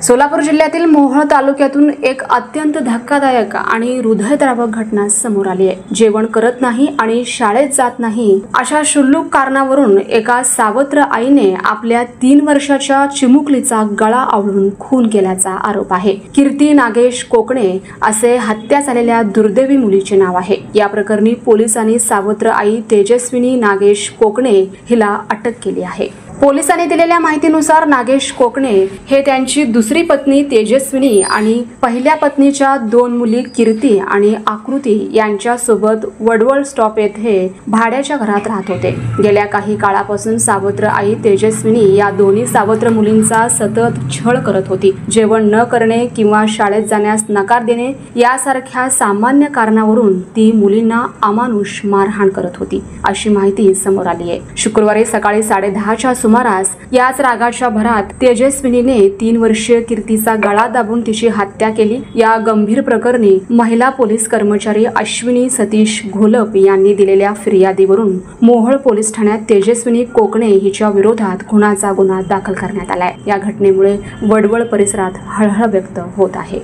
सोलापूर जिल्ह्यातील मोहोळ तालुक्यातून एक अत्यंत धक्कादायक आणि हृदयद्रावक घटना समोर आली आहे। जेवण करत नाही आणि शाळेत जात नाही अशा क्षुल्लक कारणावरून एका सावत्र आईने आपल्या 3 वर्षाच्या चिमुकलीचा गळा आवळून खून केल्याचा आरोप आहे। कीर्ती नागेश कोकणे असे हत्या झालेल्या दुर्दैवी मुलीचे नाव आहे। या प्रकरणी पोलिसांनी सावत्र आई तेजस्विनी नागेश कोकणे हिला अटक केली आहे। पोलिसांनी दिलेल्या माहितीनुसार नागेश कोकणे हे त्यांची दुसरी पत्नी तेजस्विनी आणि पहिल्या पत्नीच्या 2 मुली कीर्ती आणि आकृती यांच्या सोबत वडवळ स्टॉप येथे भाड्याच्या घरात राहत होते। गेल्या काही काळापासून सावत्र आई तेजस्विनी या दोन्ही सावत्र मुलींचा सतत छळ करत होती। जेवण न करणे किंवा शाळेत जाण्यास नकार देणे यासारख्या सामान्य कारणावरून ती मुलींना अमानुष मारहाण करत होती, अशी माहिती समोर आली आहे। शुक्रवारी सकाळी 10:30च्या सुमारास याच रागाच्या भरात तेजस्विनीने 3 वर्षीय कीर्तीचा गळा दाबून तिची हत्या केली। या गंभीर प्रकरणी महिला पोलीस कर्मचारी अश्विनी सतीश घोलप यांनी दिलेल्या फिर्यादीवरून मोहोळ पोलीस ठाण्यात तेजस्विनी कोकणे हिच्या विरोधात खुनाचा गुन्हा दाखल करण्यात आलाय। या घटनेमुळे वडवळ परिसरात हळहळ व्यक्त होत आहे।